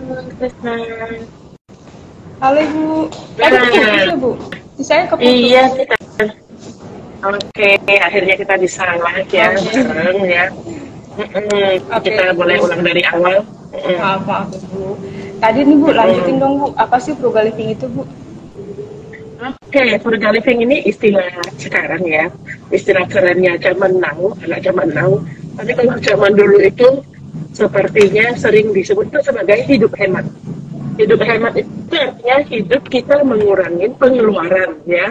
Krisna. Halo Ibu, tadi putus Nah, ya Bu? Saya iya keputus. kita. Oke, akhirnya kita bisa live ya Oke, bareng ya. oke Kita boleh Ibu. ulang dari awal. Maaf Ibu. Tadi nih Bu, lanjutin dong Bu. Apa sih frugal living itu Bu? Oke, frugal living ini istilah sekarang ya. Istilah kerennya zaman now, anak zaman now. Tapi kalau zaman dulu itu sepertinya sering disebut itu sebagai hidup hemat. Hidup hemat itu artinya hidup kita mengurangi pengeluaran ya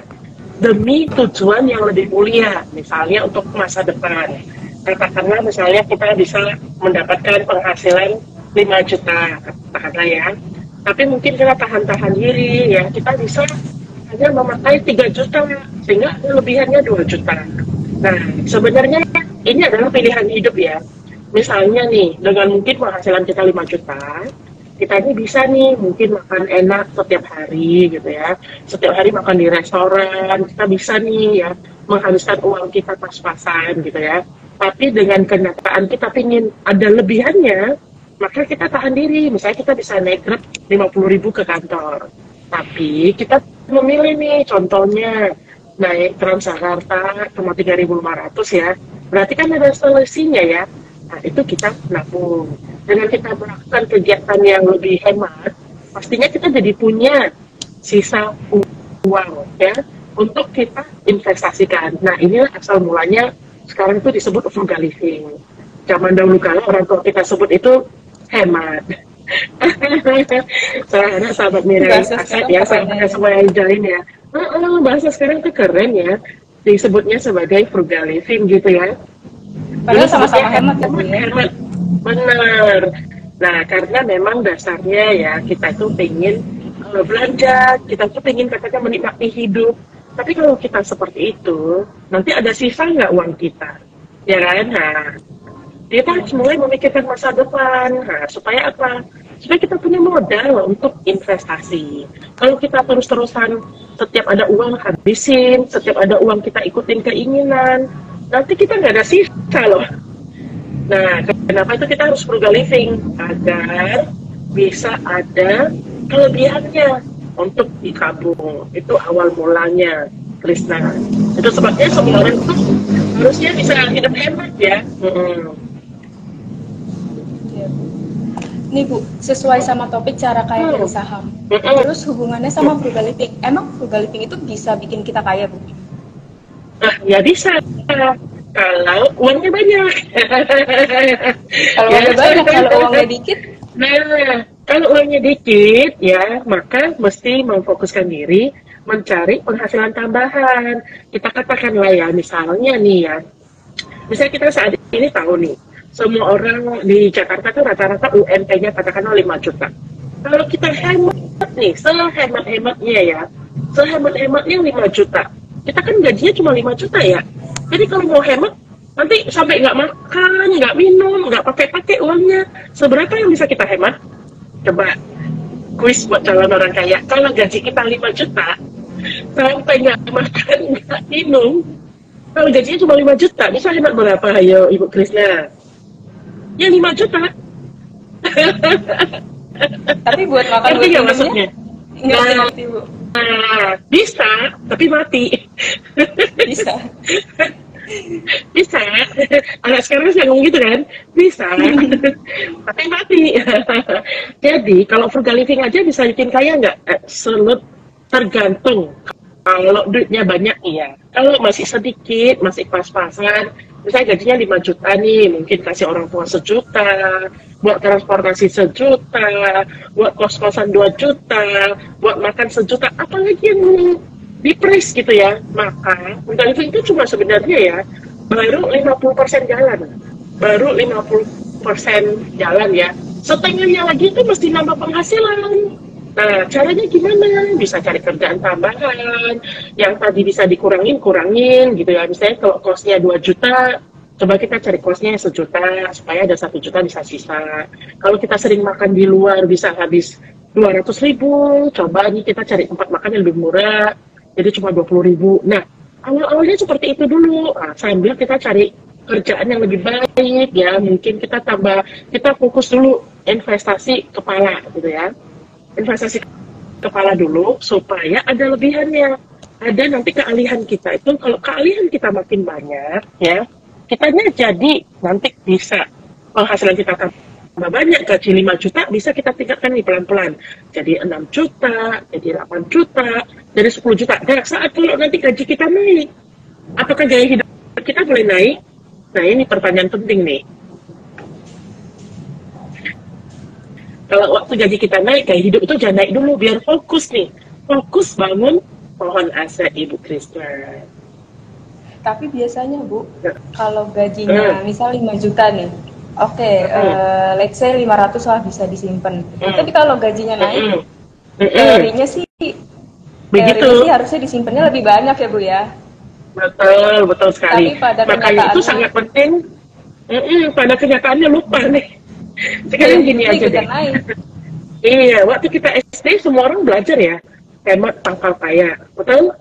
demi tujuan yang lebih mulia, misalnya untuk masa depan. Katakanlah misalnya kita bisa mendapatkan penghasilan 5 juta, katakanlah ya. Tapi mungkin kita tahan-tahan diri ya, kita bisa hanya memakai 3 juta, sehingga kelebihannya 2 juta. Nah, sebenarnya ini adalah pilihan hidup ya. Misalnya nih, dengan mungkin penghasilan kita 5 juta, kita ini bisa nih mungkin makan enak setiap hari gitu ya, setiap hari makan di restoran, kita bisa nih ya menghabiskan uang kita pas-pasan gitu ya, tapi dengan kenyataan kita ingin ada lebihannya, maka kita tahan diri, misalnya kita bisa naik Grab 50.000 ke kantor, tapi kita memilih nih contohnya naik Transjakarta cuma 3.500 ya, berarti kan ada solusinya ya. Nah, itu kita nabung. Dengan kita melakukan kegiatan yang lebih hemat, pastinya kita jadi punya sisa uang ya untuk kita investasikan. Nah, inilah asal mulanya sekarang itu disebut frugal living. Zaman dahulu kala orang tua kita sebut itu hemat. Soalnya sahabat Mira Bahasa Aset sekarang ya, keren sahabatnya ya. semua yang join ya. Bahasa sekarang itu keren ya. Disebutnya sebagai frugal living gitu ya. Dulu Padahal sebutnya sama-sama hemat ya Bu hemat, ya. hemat. Benar. Nah, karena memang dasarnya ya kita itu pengen belanja, kita tuh pengen katakan menikmati hidup. Tapi kalau kita seperti itu, nanti ada sisa nggak uang kita? Ya kan? Nah, kita harus mulai memikirkan masa depan. Nah, supaya apa? Supaya kita punya modal untuk investasi. Kalau kita terus-terusan setiap ada uang habisin, setiap ada uang kita ikutin keinginan, nanti kita nggak ada sisa loh. Nah, kenapa itu kita harus frugal living? Agar bisa ada kelebihannya untuk ditabung. Itu awal mulanya, Krisna. Itu sebabnya semua orang tuh harusnya bisa hidup hemat ya. Iya, Bu. Nih Bu, sesuai sama topik cara kaya dari saham. Terus hubungannya sama frugal living. Emang frugal living itu bisa bikin kita kaya Bu? Nah, ya bisa. Kalau uangnya banyak. Kalau Ya. uangnya banyak, kalau uangnya dikit, Nah, kalau uangnya dikit, ya, maka mesti memfokuskan diri mencari penghasilan tambahan. Kita katakanlah ya, misalnya nih ya, misalnya kita saat ini tahu nih, semua orang di Jakarta tuh rata-rata UMP-nya katakanlah 5 juta. Kalau kita hemat nih, sehemat-hematnya ya, sehemat-hematnya 5 juta. Kita kan gajinya cuma 5 juta ya. Jadi kalau mau hemat, nanti sampai nggak makan, nggak minum, nggak pakai-pakai uangnya. Seberapa yang bisa kita hemat? Coba kuis buat calon orang kaya. Kalau gaji kita 5 juta, sampai nggak makan, nggak minum, kalau gajinya cuma 5 juta, bisa hemat berapa? Ayo Ibu Krisna. Ya 5 juta. tapi buat makan Ngerti buat nggak minumnya, maksudnya? ngerti Nah, ngerti Bu. bisa, tapi mati. Bisa. Bisa. Anak sekarang saya ngomong gitu kan? Bisa. Tapi mati. Jadi, kalau frugal living aja bisa bikin kaya nggak? Tergantung. Kalau duitnya banyak, iya. Kalau masih sedikit, masih pas-pasan, misalnya gajinya 5 juta nih, mungkin kasih orang tua 1 juta, buat transportasi 1 juta, buat kos-kosan 2 juta, buat makan 1 juta, apalagi yang di price gitu ya. Maka, frugal living itu cuma sebenarnya ya, baru 50% jalan. Baru 50% jalan ya. Setengahnya lagi itu mesti nambah penghasilan. Nah, caranya gimana? Bisa cari kerjaan tambahan, yang tadi bisa kurangin gitu ya. Misalnya kalau kosnya 2 juta, coba kita cari kosnya 1 juta, supaya ada 1 juta bisa sisa. Kalau kita sering makan di luar, bisa habis 200.000, coba nih kita cari tempat makan yang lebih murah, jadi cuma 20.000. Nah, awal-awalnya seperti itu dulu, sambil kita cari kerjaan yang lebih baik ya, mungkin kita fokus dulu investasi kepala gitu ya. Investasi kepala dulu supaya ada lebihannya. Ada nanti keahlian kita itu, kalau keahlian kita makin banyak ya, kitanya jadi nanti bisa penghasilan kita tambah banyak, gaji 5 juta bisa kita tingkatkan nih pelan-pelan jadi 6 juta, jadi 8 juta, jadi 10 juta. Dan saat kalau nanti gaji kita naik, apakah gaya hidup kita boleh naik? Nah, ini pertanyaan penting nih. Kalau waktu gaji kita naik, gaya hidup itu jangan naik dulu, biar fokus nih. Fokus bangun pohon aset, Ibu Kristen. Tapi biasanya Bu, kalau gajinya misal 5 juta nih, oke, let's say 500 lah bisa disimpan. Tapi kalau gajinya naik, teorinya sih harusnya disimpannya lebih banyak ya Bu ya. Betul sekali. Tapi pada makanya itu sangat penting. Pada kenyataannya lupa nih. Sekarang gini aja deh. Iya, waktu kita SD semua orang belajar ya, hemat pangkal kaya, betul?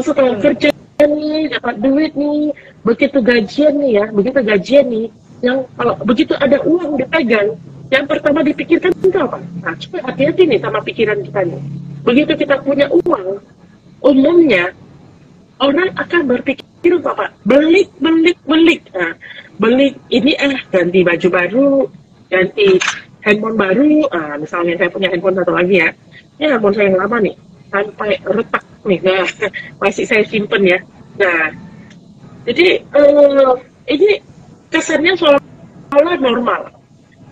Setelah kerja nih, dapat duit nih, begitu gajian nih, yang kalau begitu ada uang dipegang, yang pertama dipikirkan itu apa? Nah, coba hati-hati nih sama pikiran kita nih. Begitu kita punya uang, umumnya orang akan berpikir apa? Belik. Nah, belik ini ganti baju baru, ganti handphone baru. Misalnya saya punya handphone satu lagi ya. Ini handphone saya yang lama nih, sampai retak nih. Nah, masih saya simpen ya. Nah, jadi ini kesannya seolah normal.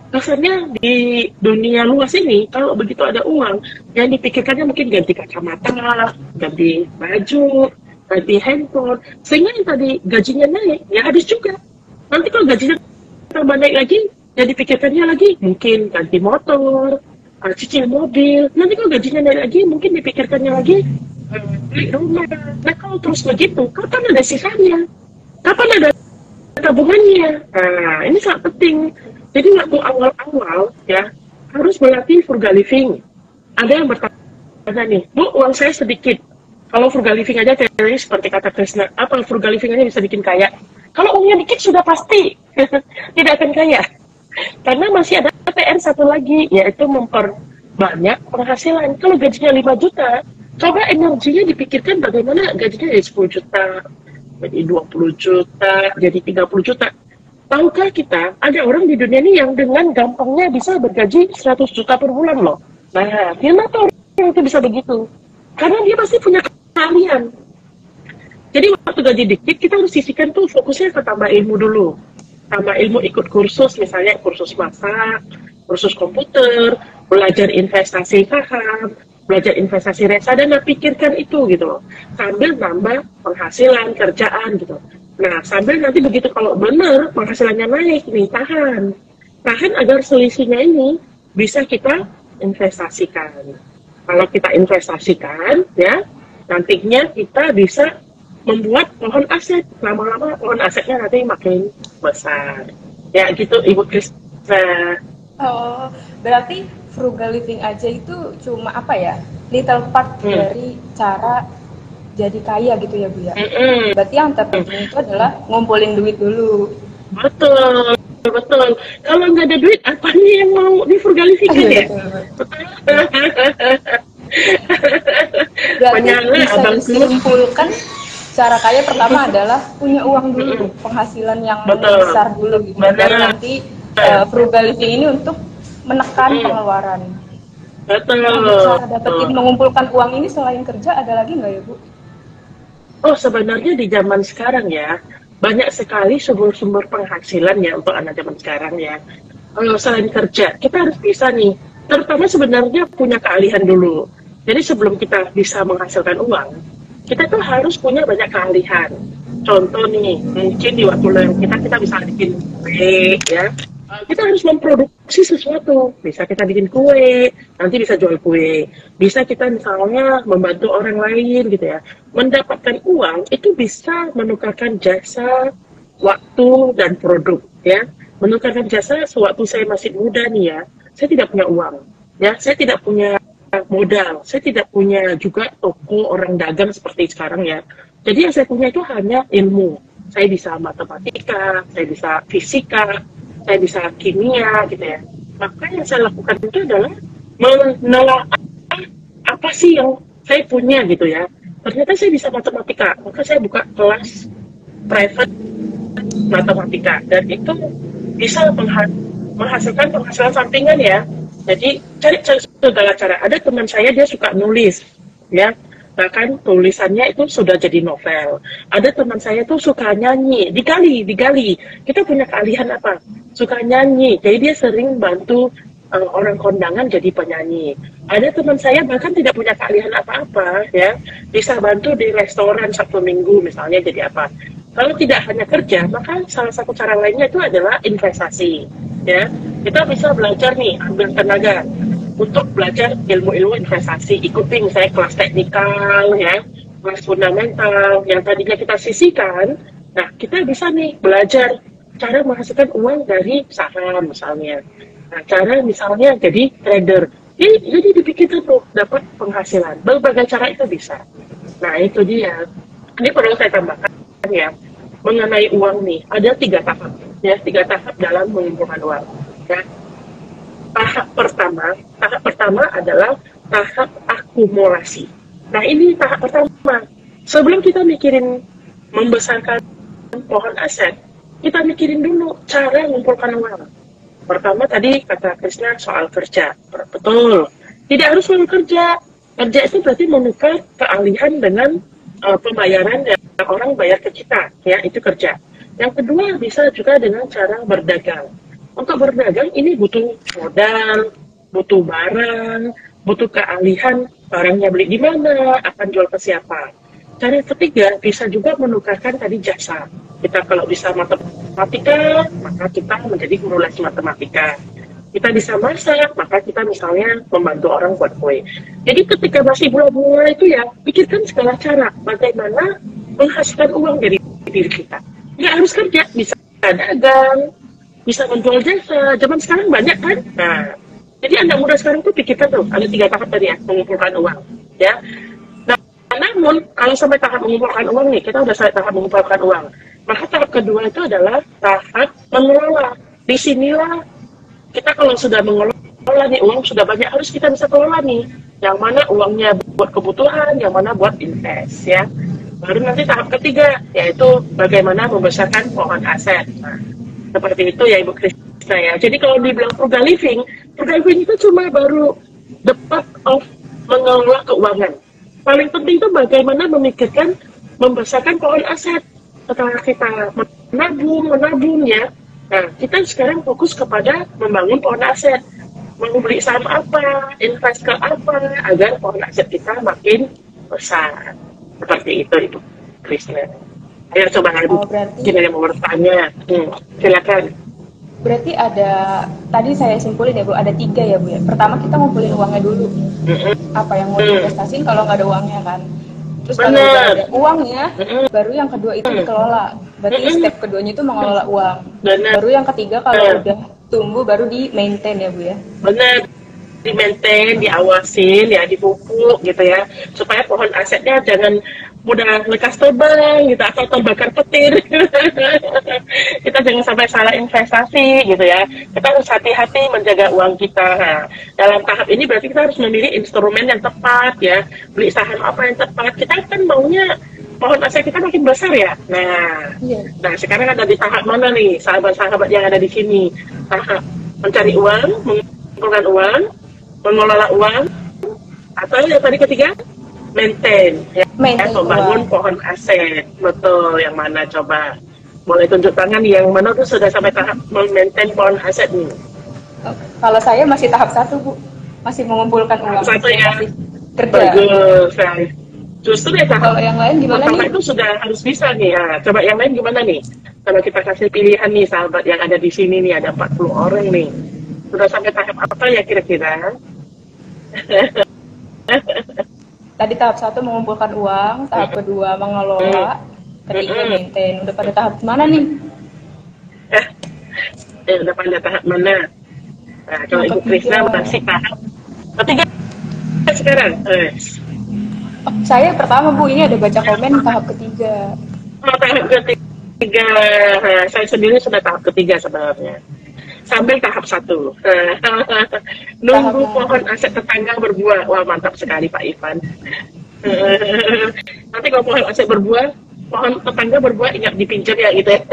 Kesannya di dunia luas ini, kalau begitu ada uang, yang dipikirkannya mungkin ganti kacamata, ganti baju, ganti handphone, sehingga yang tadi gajinya naik, ya habis juga. Nanti kalau gajinya tambah naik lagi, yang dipikirkannya lagi mungkin ganti motor, cicil mobil. Nanti kalau gajinya naik lagi, mungkin dipikirkannya lagi beli rumah. Nah, kalau terus begitu, kapan ada sisanya? Kapan ada tabungannya? Nah, ini sangat penting. Jadi waktu awal-awal ya harus melatih frugal living. Ada yang bertanya nih, Bu, uang saya sedikit. Kalau frugal living aja teori seperti kata Krishna, apa frugal living aja bisa bikin kaya? Kalau uangnya dikit sudah pasti tidak akan kaya. Karena masih ada PR satu lagi, yaitu memperbanyak penghasilan. Kalau gajinya 5 juta, coba energinya dipikirkan bagaimana gajinya jadi 10 juta, jadi 20 juta, jadi 30 juta. Tahukah kita, ada orang di dunia ini yang dengan gampangnya bisa bergaji 100 juta per bulan loh. Nah, kenapa orang itu bisa begitu? Karena dia pasti punya keahlian. Jadi waktu gaji dikit, kita harus sisihkan tuh fokusnya ke tambah ilmu dulu. Tambah ilmu ikut kursus, misalnya kursus masak, kursus komputer, belajar investasi saham, belajar investasi reksadana, pikirkan itu gitu loh. Sambil nambah penghasilan, kerjaan gitu. Nah, sambil nanti begitu kalau benar penghasilannya naik nih, tahan agar selisihnya ini bisa kita investasikan. Kalau kita investasikan, ya nantinya kita bisa membuat pohon aset. Lama-lama pohon asetnya nanti makin besar. Ya gitu, Ibu Krishna. Oh, berarti frugal living aja itu cuma apa ya? Little part dari cara jadi kaya gitu ya Bu ya. Berarti yang terpenting itu adalah ngumpulin duit dulu. Betul. Kalau nggak ada duit, apa nih yang mau di frugal living ya? Berarti bisa disimpulkan cara kaya pertama adalah punya uang dulu, penghasilan yang besar dulu gitu. Baru nanti frugal living ini untuk menekan pengeluaran. Betul. Cara dapetin mengumpulkan uang ini selain kerja ada lagi nggak ya Bu? Oh, sebenarnya di zaman sekarang ya, banyak sekali sumber-sumber penghasilan ya untuk anak zaman sekarang ya. Selain kerja, kita harus bisa nih, terutama sebenarnya punya keahlian dulu. Jadi sebelum kita bisa menghasilkan uang, kita tuh harus punya banyak keahlian. Contoh nih, mungkin di waktu luang kita bisa bikin kue ya. Kita harus memproduksi sesuatu. Bisa kita bikin kue, nanti bisa jual kue. Bisa kita misalnya membantu orang lain gitu ya. Mendapatkan uang itu bisa menukarkan jasa, waktu, dan produk ya. Menukarkan jasa sewaktu saya masih muda nih ya. Saya tidak punya uang ya. Saya tidak punya modal. Saya tidak punya juga toko orang dagang seperti sekarang ya. Jadi yang saya punya itu hanya ilmu. Saya bisa matematika, saya bisa fisika, saya bisa kimia gitu ya. maka yang saya lakukan itu adalah menelaah apa sih yang saya punya gitu ya. Ternyata saya bisa matematika, maka saya buka kelas private matematika, dan itu bisa menghasilkan penghasilan sampingan ya. Jadi cari segala cara. Ada teman saya dia suka nulis, ya, bahkan tulisannya itu sudah jadi novel. Ada teman saya tuh suka nyanyi, digali. Kita punya keahlian apa? Suka nyanyi, jadi dia sering bantu orang kondangan jadi penyanyi. Ada teman saya bahkan tidak punya keahlian apa-apa, ya, bisa bantu di restoran Sabtu Minggu misalnya jadi apa. Kalau tidak hanya kerja, maka salah satu cara lainnya itu adalah investasi. Ya, kita bisa belajar nih, ambil tenaga untuk belajar ilmu-ilmu investasi. Ikuti misalnya kelas teknikal, ya, kelas fundamental yang tadinya kita sisihkan. Nah, kita bisa nih belajar cara menghasilkan uang dari saham misalnya. Nah, cara misalnya jadi trader. Jadi dipikirkan tuh dapat penghasilan. Berbagai cara itu bisa. Nah, itu dia. Ini perlu saya tambahkan ya, mengenai uang nih, ada 3 tahap ya, 3 tahap dalam mengumpulkan uang ya. Tahap pertama adalah tahap akumulasi. Nah, ini tahap pertama. Sebelum kita mikirin membesarkan pohon aset, kita mikirin dulu cara mengumpulkan uang. Pertama tadi kata Krisna soal kerja, betul, tidak harus bekerja. Kerja itu berarti menukar keahlian dengan pembayaran yang orang bayar ke kita, ya, itu kerja. Yang kedua bisa juga dengan cara berdagang. Untuk berdagang ini butuh modal, butuh barang, butuh keahlian, barangnya beli di mana, akan jual ke siapa. Cara ketiga bisa juga menukarkan tadi jasa. Kita kalau bisa matematika, maka kita menjadi guru les matematika. Kita bisa masak, maka kita misalnya membantu orang buat kue. Jadi ketika masih bunga-bunga itu ya, pikirkan segala cara bagaimana menghasilkan uang dari diri kita. Nggak harus kerja, bisa dagang, bisa menjual jasa. Zaman sekarang banyak kan? Nah, jadi anak muda sekarang tuh pikirkan tuh, ada 3 tahap tadi ya, mengumpulkan uang. Ya. Nah, namun kalau sampai tahap mengumpulkan uang nih, kita udah sampai tahap mengumpulkan uang. Maka tahap kedua itu adalah tahap mengelola. Disinilah kita kalau sudah mengelola nih, uang sudah banyak, harus kita bisa kelola nih. Yang mana uangnya buat kebutuhan, yang mana buat invest ya. Baru nanti tahap ketiga, yaitu bagaimana membesarkan pohon aset. Nah, seperti itu ya Ibu Krisna ya. Jadi kalau dibilang frugal living itu cuma baru the part of mengelola keuangan. Paling penting itu bagaimana memikirkan membesarkan pohon aset. Setelah kita menabung ya. Nah, kita sekarang fokus kepada membangun pohon aset. Mau beli saham apa, invest ke apa, agar pohon aset kita makin besar. Seperti itu, Ibu Krisna. Ayo coba Ibu, kita yang mau bertanya. Silakan. Berarti ada, tadi saya simpulin ya Bu, ada 3 ya Bu ya. Pertama kita ngumpulin uangnya dulu. Apa yang mau diinvestasiin kalau nggak ada uangnya kan. Terus kalau udah ada uangnya, baru yang kedua itu dikelola. Berarti step keduanya itu mengelola uang. Baru yang ketiga kalau udah tumbuh baru di maintain ya Bu ya. Benar. Di maintain, diawasin, ya dipupuk gitu ya, supaya pohon asetnya jangan mudah lekas terbang gitu atau terbakar petir. Kita jangan sampai salah investasi gitu ya. Kita harus hati-hati menjaga uang kita. Nah, dalam tahap ini berarti kita harus memilih instrumen yang tepat ya, beli saham apa yang tepat. Kita kan maunya pohon aset kita makin besar ya. Nah sekarang ada di tahap mana nih sahabat-sahabat yang ada di sini? Tahap mencari uang, mengumpulkan uang, mengelola uang, atau yang tadi ketiga maintain ya, membangun pohon aset. Betul, yang mana coba? Boleh tunjuk tangan yang mana tuh sudah sampai tahap maintain pohon aset nih? Kalau saya masih tahap 1 Bu, masih mengumpulkan uang. 1 ya, kerja. Bagus. Justru ya tahap kalau yang lain gimana nih? Itu sudah harus bisa nih. Ya, coba yang lain gimana nih? Kalau kita kasih pilihan nih sahabat yang ada di sini nih, ada 40 orang nih. Sudah sampai tahap apa ya kira-kira? Tadi tahap 1 mengumpulkan uang, tahap kedua mengelola, ketiga maintain. Udah pada tahap mana nih? Udah pada tahap mana? Nah, kalau Ibu Krisna masih tahap ketiga sekarang. Saya pertama Bu, ini ada baca komen tahap ketiga. Tahap ketiga, saya sendiri sudah tahap ketiga sebenarnya. sambil tahap 1. Nunggu pohon aset tetangga berbuah. Wah, mantap sekali Pak Ivan. Nanti kalau pohon aset berbuah, pohon tetangga berbuah, ingat dipinjam ya gitu ya.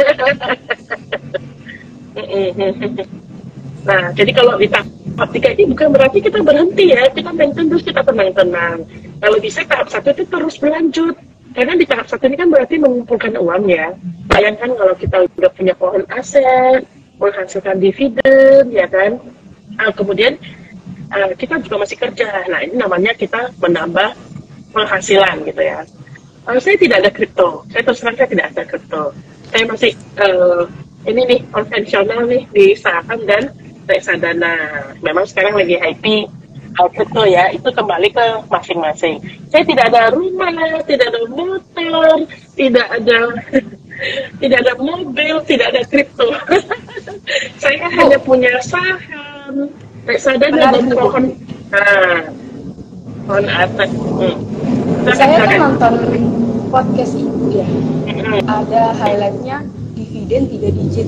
Nah, jadi kalau di tahap 3 ini bukan berarti kita berhenti ya, kita maintain terus, kita tenang-tenang. Kalau bisa tahap 1 itu terus berlanjut. Karena di tahap 1 ini kan berarti mengumpulkan uang ya. Bayangkan kalau kita udah punya pohon aset, menghasilkan dividen, ya kan. Kemudian kita juga masih kerja. Nah, ini namanya kita menambah penghasilan gitu ya. Saya tidak ada kripto. Saya terus terang saya tidak ada kripto. Saya masih ini nih konvensional nih di saham dan reksadana. Memang sekarang lagi hype kripto ya, itu kembali ke masing-masing. Saya tidak ada rumah, tidak ada motor, tidak ada mobil, tidak ada kripto. Saya hanya punya saham, reksadana dan pohon aset. Saya kan nonton podcast itu ya, ada highlightnya dividen 3 digit.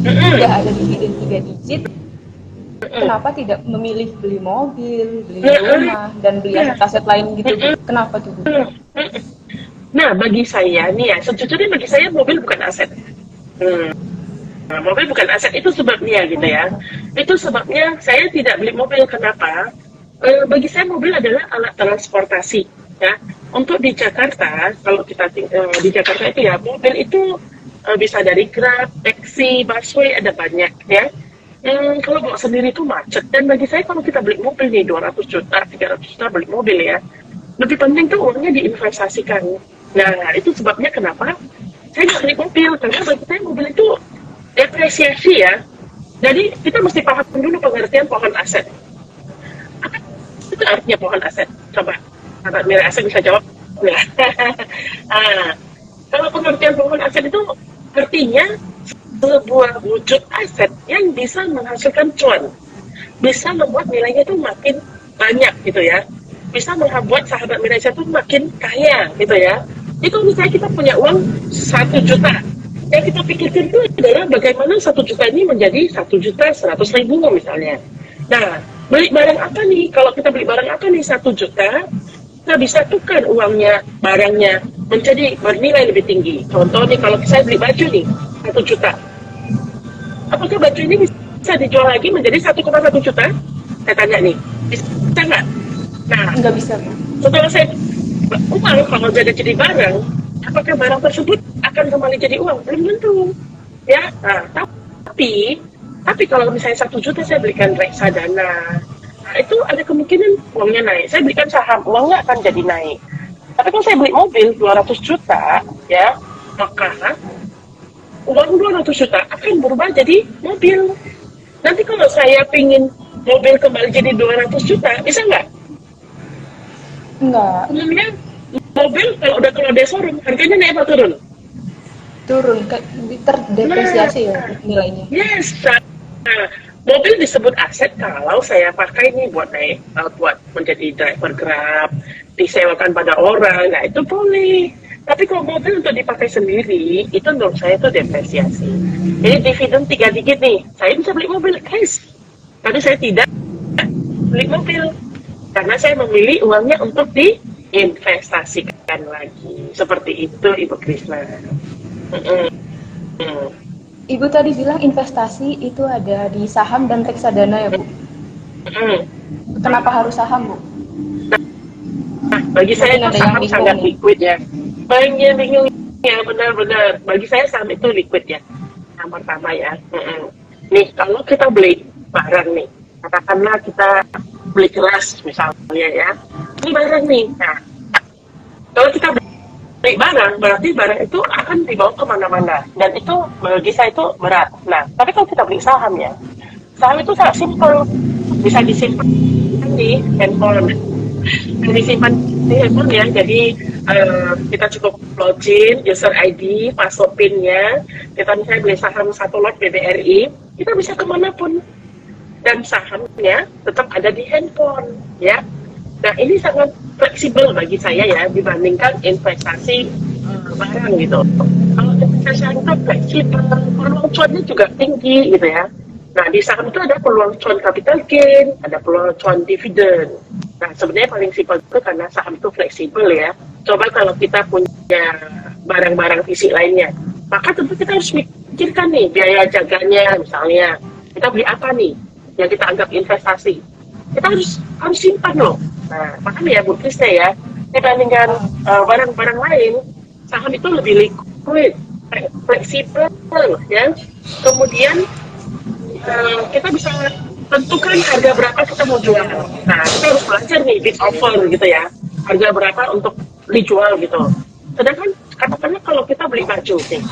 Sudah ada dividen 3 digit, kenapa tidak memilih beli mobil, beli rumah, dan beli aset-aset lain gitu? Kenapa tuh? Nah, bagi saya nih ya, sejujurnya bagi saya mobil bukan aset. Nah, mobil bukan aset, itu sebabnya gitu ya. Itu sebabnya saya tidak beli mobil. Kenapa? Bagi saya mobil adalah alat transportasi ya. Untuk di Jakarta, kalau kita di Jakarta itu ya, mobil itu bisa dari Grab, taksi, busway, ada banyak ya. Kalau bawa sendiri itu macet. Dan bagi saya kalau kita beli mobil nih 200 juta, 300 juta beli mobil ya, lebih penting tuh uangnya diinvestasikan. Nah, itu sebabnya kenapa saya nggak beli mobil. Karena bagi saya mobil itu depresiasi ya. Jadi kita mesti paham dulu pengertian pohon aset. Apa itu artinya pohon aset? Coba, Sahabat Mira Aset bisa jawab. Kalau pengertian pohon aset itu artinya sebuah wujud aset yang bisa menghasilkan cuan, bisa membuat nilainya itu makin banyak gitu ya, bisa membuat Sahabat Mira Aset itu makin kaya gitu ya. Itu misalnya kita punya uang 1 juta, yang kita pikirkan itu adalah bagaimana 1 juta ini menjadi 1.100.000 misalnya. Nah, beli barang apa nih? Kalau kita beli barang apa nih 1 juta, kita bisa tukar uangnya, barangnya menjadi bernilai lebih tinggi. Contoh nih, kalau saya beli baju nih 1 juta, apakah baju ini bisa dijual lagi menjadi 1,1 juta? Saya tanya nih, bisa nggak? Nah, Nggak bisa. setelah saya uang kalau jadi barang, apakah barang tersebut akan kembali jadi uang? Belum tentu ya. Nah, tapi kalau misalnya 1 juta saya belikan reksadana, nah itu ada kemungkinan uangnya naik. Saya belikan saham, uangnya akan jadi naik. Tapi kalau saya beli mobil 200 juta ya, maka uang 200 juta akan berubah jadi mobil. Nanti kalau saya pingin mobil kembali jadi 200 juta, bisa nggak? Enggak. Umumnya mobil kalau udah keluar dari showroom, harganya naik atau turun? Turun, terdepresiasi ya nilainya. Yes. Nah, mobil disebut aset kalau saya pakai ini buat naik, buat menjadi driver Grab, disewakan pada orang, nah itu boleh. Tapi kalau mobil untuk dipakai sendiri, itu menurut saya itu depresiasi. Jadi dividen 3 digit nih, saya bisa beli mobil, guys. Tapi saya tidak beli mobil, karena saya memilih uangnya untuk diinvestasikan lagi. Seperti itu, Ibu Krisna. Ibu tadi bilang investasi itu ada di saham dan reksadana ya, Bu? Kenapa harus saham, Bu? Nah, bagi saya itu saham sangat liquid ya. Banyak bingung ya, benar-benar. Bagi saya saham itu liquid ya. Yang pertama ya. Nih, kalau kita beli barang nih, katakanlah kita beli gelas misalnya ya. Ini barang nih. Nah, kalau kita beli barang, berarti barang itu akan dibawa kemana-mana. Dan itu bagi saya itu berat. Nah, tapi kalau kita beli saham ya, saham itu sangat simpel. Bisa disimpan di handphone. Disimpan di handphone ya, jadi kita cukup login user ID, masuk PIN-nya. Kita misalnya beli saham 1 lot BBRI, kita bisa kemanapun. Dan sahamnya tetap ada di handphone ya. Nah, ini sangat fleksibel bagi saya ya, dibandingkan investasi barang gitu. Kalau investasi itu fleksibel, peluang cuannya juga tinggi gitu ya. Nah, di saham itu ada peluang cuan capital gain, ada peluang cuan dividen. Nah, sebenarnya paling simpel itu karena saham itu fleksibel ya. Coba kalau kita punya barang-barang fisik lainnya, maka tentu kita harus pikirkan nih biaya jaganya misalnya. Kita beli apa nih yang kita anggap investasi? Kita harus simpan loh. Nah, makanya ya Bu Krisna ya, dibandingkan barang-barang lain, saham itu lebih liquid, fleksibel ya. Kemudian kita bisa tentukan harga berapa kita mau jual. Nah, kita harus belajar nih bid offer gitu ya, harga berapa untuk dijual gitu. Sedangkan katakanlah kalau kita beli baju nih,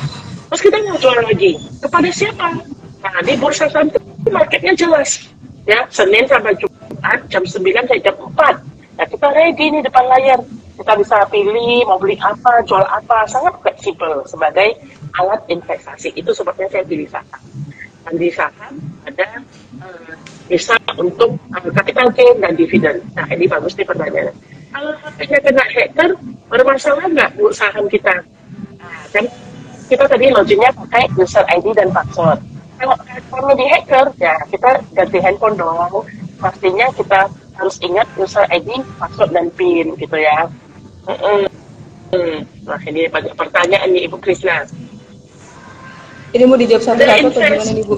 terus kita mau jual lagi, kepada siapa? Nah, di bursa saham itu marketnya jelas ya, Senin sampai Jumat jam 9 sampai jam 4. Nah, kita ready nih depan layar, kita bisa pilih mau beli apa, jual apa, sangat fleksibel sebagai alat investasi. Itu sebabnya saya pilih saham. Dan di saham ada bisa untuk capital gain dan dividen. Nah, ini bagus nih pertanyaannya. Kalau HP-nya kena hacker, bermasalah nggak Bu saham kita? Nah, kan kita tadi logiknya pakai user ID dan password. Kalau handphone di hacker, ya kita ganti handphone dong. Pastinya kita harus ingat user ID, password, dan PIN gitu ya. Nah, ini banyak pertanyaan nih Ibu Krisna. Ini mau dijawab satu-satu atau gimana nih Bu?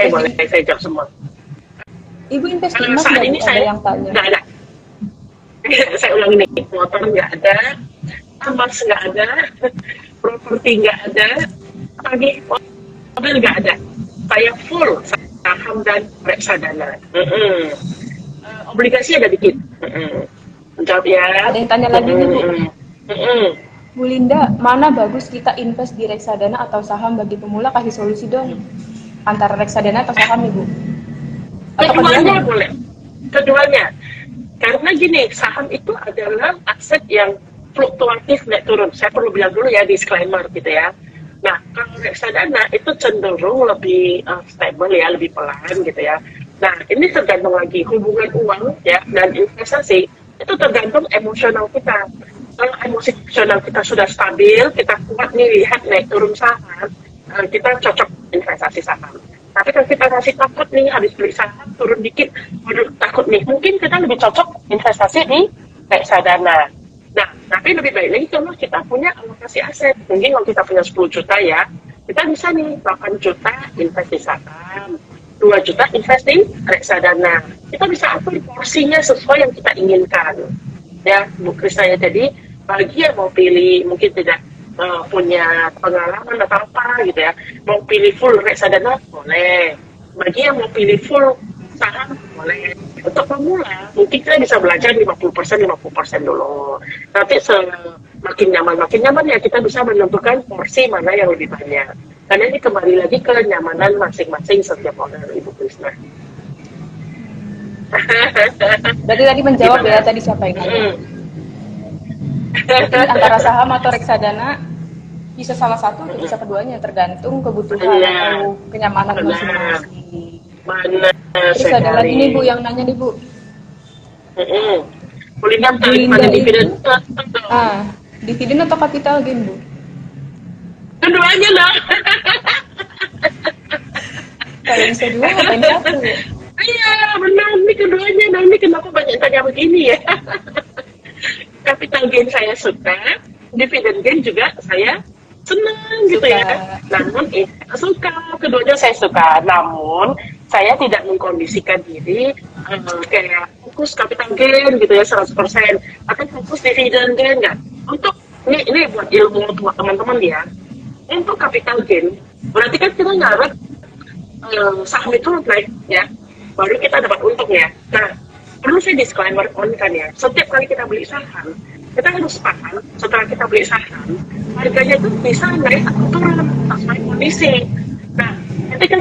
Boleh saya jawab semua. Ibu invest emas saat ini ada saya yang tanya. Nggak ada. Saya ulang nih, motor nggak ada, emas nggak ada, properti nggak ada, lagi mobil nggak ada. Saya full saham dan reksadana. Obligasi ada dikit. Jawab ya. Ada yang tanya lagi nih Bu. Bu Linda, mana bagus kita invest di reksadana atau saham bagi pemula? Kasih solusi dong. Antara reksadana atau saham nih Bu? Atau Keduanya boleh. Keduanya. Karena gini, saham itu adalah aset yang fluktuatif naik turun. Saya perlu bilang dulu ya, disclaimer gitu ya. Nah, kalau reksadana itu cenderung lebih stable ya, lebih pelan gitu ya. Nah, ini tergantung lagi hubungan uang ya dan investasi, itu tergantung emosional kita. Kalau emosional kita sudah stabil, kita kuat nih lihat naik turun saham, kita cocok investasi saham. Tapi kalau kita masih takut nih habis beli saham turun dikit, waduh takut nih, mungkin kita lebih cocok investasi di reksadana. Nah, tapi lebih baik lagi kalau kita punya alokasi aset. Mungkin kalau kita punya 10 juta ya, kita bisa nih 8 juta invest di saham, 2 juta invest di reksadana. Kita bisa atur porsinya sesuai yang kita inginkan. Ya, Bu Krisna ya, jadi bagi yang mau pilih mungkin tidak punya pengalaman atau apa gitu ya, mau pilih full reksadana boleh, bagi yang mau pilih full saham boleh. Untuk pemula mungkin kita bisa belajar 50% dulu, nanti makin nyaman ya kita bisa menentukan porsi mana yang lebih banyak, karena ini kembali lagi ke kenyamanan masing-masing setiap orang Ibu Krisna. Berarti tadi menjawab ya tadi siapa ini? Antara saham atau reksadana bisa salah satu atau bisa keduanya, tergantung kebutuhan atau kenyamanan masing-masing. Terus ada lagi nih Bu yang nanya nih Bu. Boleh dividen? Dividen atau capital gain Bu? Keduanya lah. Kalau bisa dua ngapain satu? Iya benar, ini keduanya. Nah ini kenapa banyak tanya begini ya? Capital gain saya suka, dividen gain juga saya senang gitu ya. Namun suka, keduanya saya suka. Namun saya tidak mengkondisikan diri kayak fokus capital gain gitu ya 100% atau fokus dividen gain enggak. Untuk ini buat ilmu buat teman-teman ya. Untuk capital gain berarti kan kita ngarep saham itu naik ya, baru kita dapat untung ya. Nah, perlu saya disclaimer on kan ya, setiap kali kita beli saham, kita harus paham setelah kita beli saham, harganya itu bisa naik atau turun sesuai kondisi. Nah, ketika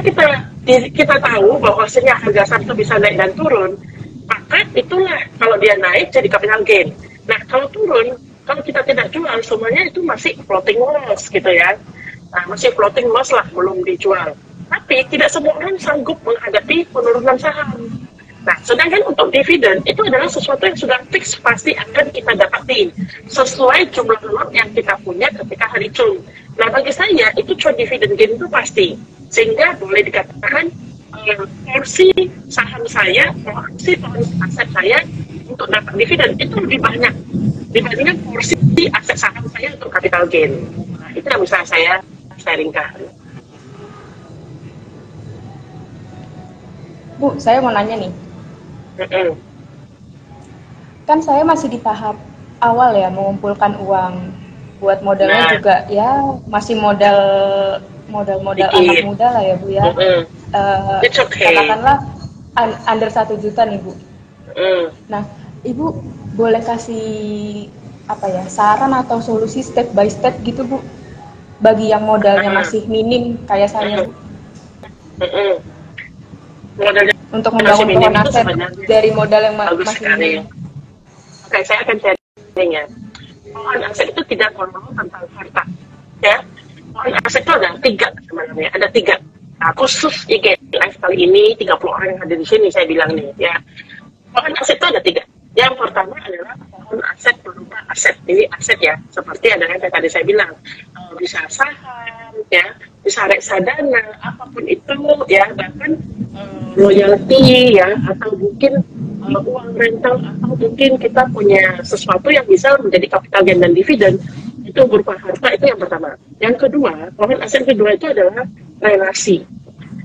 kita tahu bahwasanya harga saham itu bisa naik dan turun, maka itulah kalau dia naik jadi capital gain. Nah, kalau turun, kalau kita tidak jual, semuanya itu masih floating loss gitu ya. Nah, masih floating loss lah, belum dijual. Tapi tidak semua orang sanggup menghadapi penurunan saham. Nah, sedangkan untuk dividen itu adalah sesuatu yang sudah fix pasti akan kita dapatin sesuai jumlah lot yang kita punya ketika hari cum. Nah, bagi saya itu cuan dividen gain itu pasti, sehingga boleh dikatakan porsi saham saya, porsi aset saya untuk dapat dividen itu lebih banyak dibandingkan porsi aset saham saya untuk capital gain. Nah, itu yang bisa saya sharingkan. Bu, saya mau nanya nih. Kan saya masih di tahap awal ya, mengumpulkan uang buat modalnya juga ya masih modal anak muda lah ya Bu ya. It's okay. Katakanlah under 1 juta nih Bu. Nah, Ibu boleh kasih apa ya saran atau solusi step by step gitu Bu bagi yang modalnya masih minim kayak saya Bu. Modalnya untuk membangun pohon aset dari modal yang masih minim. Oke, saya akan sharing ya. Pohon aset itu tidak melulu tentang harta, ya. Pohon aset itu ada 3 sebenarnya, ada 3. Nah, khusus IG Live kali ini 30 orang yang ada di sini saya bilang nih, ya. Pohon aset itu ada 3. Yang pertama adalah pohon aset berupa aset. Ini aset ya, seperti ada yang tadi saya bilang, bisa saham, ya, bisa reksadana, apapun itu, ya, bahkan royalti, ya, atau mungkin uang rental, atau mungkin kita punya sesuatu yang bisa menjadi capital gain dan dividen, itu berupa harta. Itu yang pertama. Yang kedua, pohon aset kedua itu adalah relasi.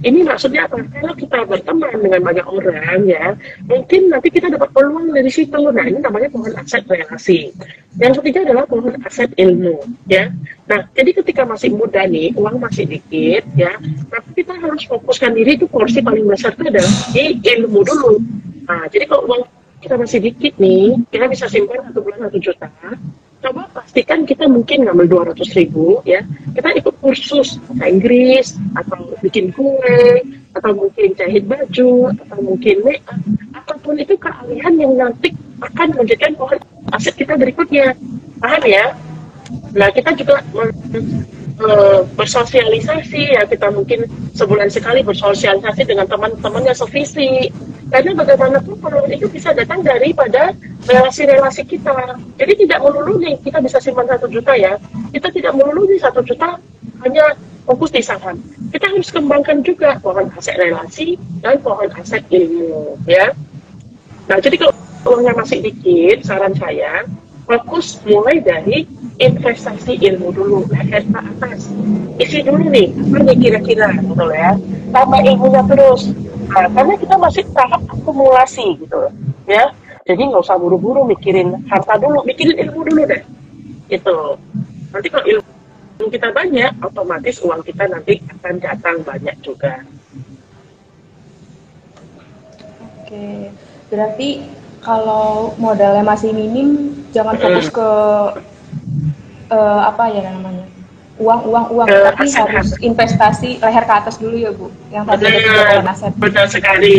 Ini maksudnya apa? Kalau kita berteman dengan banyak orang, ya, mungkin nanti kita dapat peluang dari situ. Nah, ini namanya pohon aset relasi. Yang ketiga adalah pohon aset ilmu, ya. Nah, jadi ketika masih muda nih, uang masih dikit, ya, tapi kita harus fokuskan diri itu porsi paling besar itu adalah di ilmu dulu. Nah, jadi kalau uang kita masih dikit nih, kita bisa simpan 1 bulan 1 juta. Coba pastikan kita mungkin ngambil 200.000, ya. Kita ikut kursus bahasa Inggris, atau bikin kue, atau mungkin jahit baju, atau mungkin make up, apapun itu keahlian yang nanti akan menjadikan pohon aset kita berikutnya. Paham ya? Nah, kita juga bersosialisasi, ya, kita mungkin sebulan sekali bersosialisasi dengan teman-teman yang sevisi. Karena bagaimanapun peluang itu bisa datang daripada relasi-relasi kita. Jadi tidak melulu nih kita bisa simpan 1 juta ya. Kita tidak melulu nih 1 juta hanya fokus di saham. Kita harus kembangkan juga pohon aset relasi dan pohon aset ilmu, ya. Nah, jadi kalau uangnya masih dikit, saran saya fokus mulai dari investasi ilmu dulu, leher ke atas. Isi dulu nih, apa nih kira-kira, gitu ya. Tambah ilmunya terus. Nah, karena kita masih tahap akumulasi, gitu, ya. Jadi nggak usah buru-buru mikirin harta dulu, mikirin ilmu dulu deh. Gitu. Nanti kalau ilmu kita banyak, otomatis uang kita nanti akan datang banyak juga. Oke, berarti kalau modalnya masih minim, jangan fokus ke apa ya namanya, uang, tapi harus investasi leher ke atas dulu ya Bu. Yang tadi ada 3 pohon aset. Betul sekali.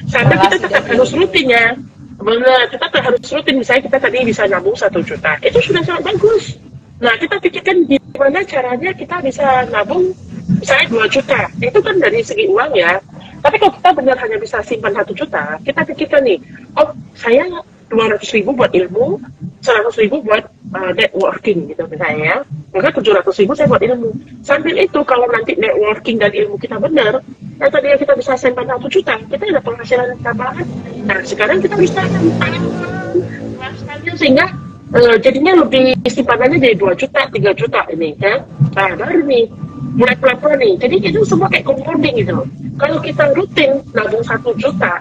Sampai kita tetap harus rutin ya. Benar, kita harus rutin. Misalnya kita tadi bisa nabung 1 juta, itu sudah sangat bagus. Nah, kita pikirkan gimana caranya kita bisa nabung misalnya 2 juta. Itu kan dari segi uang ya. Tapi kalau kita benar hanya bisa simpan 1 juta, kita pikirkan nih, oh saya 200.000 buat ilmu, 100.000 buat networking gitu misalnya, maka 700.000 saya buat ilmu. Sambil itu kalau nanti networking dan ilmu kita benar, yang tadinya kita bisa simpan 1 juta, kita ada penghasilan tambahan. Nah, sekarang kita bisa sehingga jadinya lebih simpanannya dari 2 juta, 3 juta ini ya. Nah, baru nih mulai pelan-pelan nih. Jadi itu semua kayak compounding gitu. Kalau kita rutin nabung 1 juta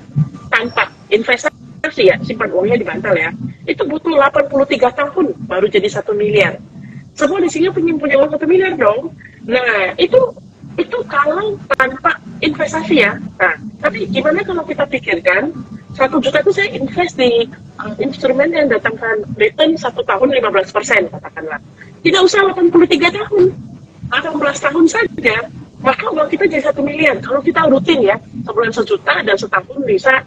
tanpa investasi ya, simpan uangnya di bantal ya, itu butuh 83 tahun baru jadi 1 miliar. Semua di sini punya uang 1 miliar dong. Nah, itu kalau tanpa investasi ya. Nah, tapi gimana kalau kita pikirkan 1 juta itu saya invest di instrumen yang datangkan return 1 tahun 15% katakanlah. Tidak usah 83 tahun, 18 tahun saja, maka uang kita jadi 1 miliar. Kalau kita rutin ya, sebulan 1 juta dan setahun bisa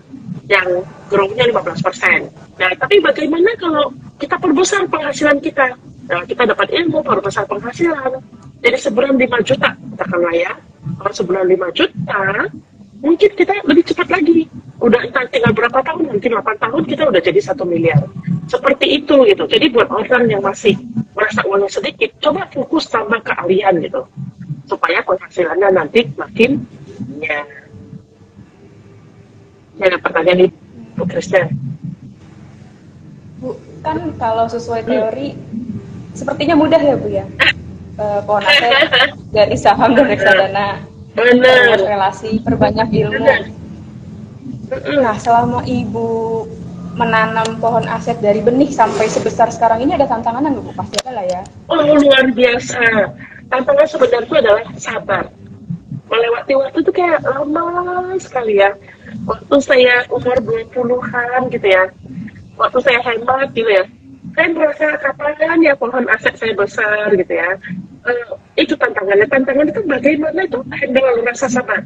yang growth-nya 15%. Nah, tapi bagaimana kalau kita perbesar penghasilan kita? Nah, kita dapat ilmu, perbesar penghasilan. Jadi sebulan 5 juta, katakanlah ya. Kalau sebulan 5 juta, mungkin kita lebih cepat lagi. Udah tinggal berapa tahun, mungkin 8 tahun kita udah jadi 1 miliar. Seperti itu gitu. Jadi buat orang yang masih merasa uangnya sedikit, coba fokus tambah keahlian gitu. Supaya penghasilannya nanti makin banyak. Ya, pertanyaan Ibu Kristen. Bu, kan kalau sesuai teori sepertinya mudah ya Bu ya, pohon aset dari saham dan reksadana, Benar. relasi, perbanyak ilmu. Nah, selama Ibu menanam pohon aset dari benih sampai sebesar sekarang ini ada tantangan nggak Bu? Pasti ada lah ya. Oh, luar biasa. Tantangan sebenarnya adalah sabar. Melewati waktu itu kayak lama sekali ya. Waktu saya umur 20-an gitu ya. Waktu saya hemat gitu ya. Saya merasa kapan ya pohon aset saya besar gitu ya. Itu tantangannya. Tantangan itu bagaimana itu handle rasa sabar.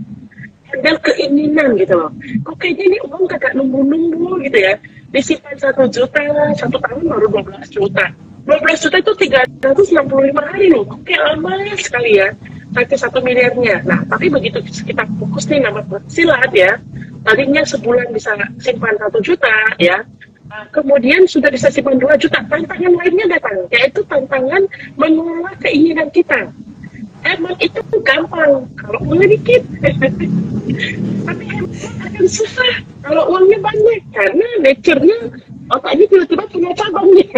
Handle keinginan gitu loh. Kok kayaknya ini uang kagak nunggu-nunggu gitu ya. Disimpan 1 juta, 1 tahun baru 12 juta. 12 juta itu 365 hari loh. Oke, lama sekali ya. Sampai 1 miliarnya. Nah, tapi begitu kita fokus nih nama silat ya. Tadinya sebulan bisa simpan 1 juta ya. Kemudian sudah bisa simpan 2 juta. Tantangan lainnya datang. Yaitu tantangan mengelola keinginan kita. Emang itu gampang kalau uangnya dikit. Tapi emang akan susah kalau uangnya banyak. Karena nature-nya otaknya tiba-tiba punya cabang nih.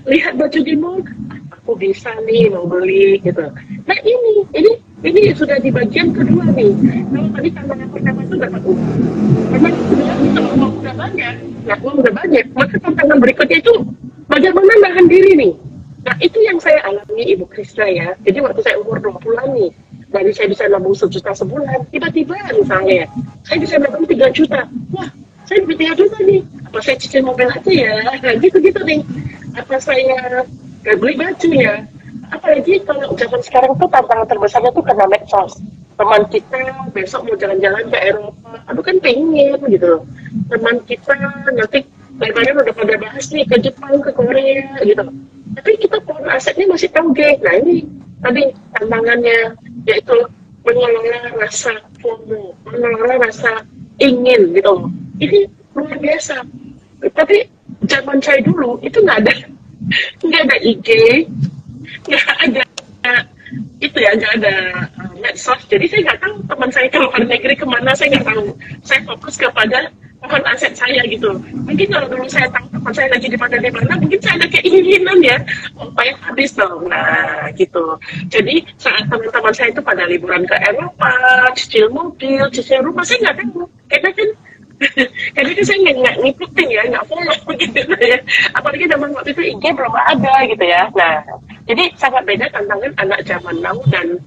Lihat baju di mall, aku bisa nih mau beli gitu. Nah ini sudah di bagian kedua nih. Kalau tadi tantangan pertama itu dapat uang. Tantangan kedua itu uang udah banyak. Nah uang udah banyak, maka tantangan berikutnya itu bagaimana nahan diri nih. Nah itu yang saya alami Ibu Krisna ya. Jadi waktu saya umur 20-an nih, dari saya bisa nabung 1 juta sebulan, tiba-tiba misalnya saya bisa nabung 3 juta. Wah, saya dapat 3 juta nih. Apa saya cicil mobil aja ya? Nah, gitu-gitu nih. Apa saya beli baju ya? Apalagi kalau zaman sekarang tuh tantangan terbesarnya tuh karena medsos. Teman kita besok mau jalan-jalan ke Eropa, aduh kan pengen gitu. Teman kita nanti lebaran udah pada bahas nih ke Jepang, ke Korea gitu. Tapi kita pohon asetnya masih tauge. Nah ini tadi tantangannya yaitu mengelola rasa FOMO, mengelola rasa ingin gitu. Ini luar biasa. Tapi zaman saya dulu itu nggak ada IG, nggak ada itu ya, nggak ada medsos. Jadi saya nggak tahu teman saya ke luar negeri kemana, saya nggak tahu. Saya fokus kepada pohon aset saya gitu. Mungkin kalau dulu saya tahu teman saya lagi di mana, mungkin saya ada keinginan ya, supaya habis dong. Nah gitu. Jadi saat teman-teman saya itu pada liburan ke Eropa, cicil mobil, cicil rumah, saya nggak tahu. Karena kan saya nggak ngikutin ya, nggak follow gitu ya. Apalagi zaman waktu itu IG belum ada gitu ya. Nah, jadi sangat beda tantangan anak zaman now dan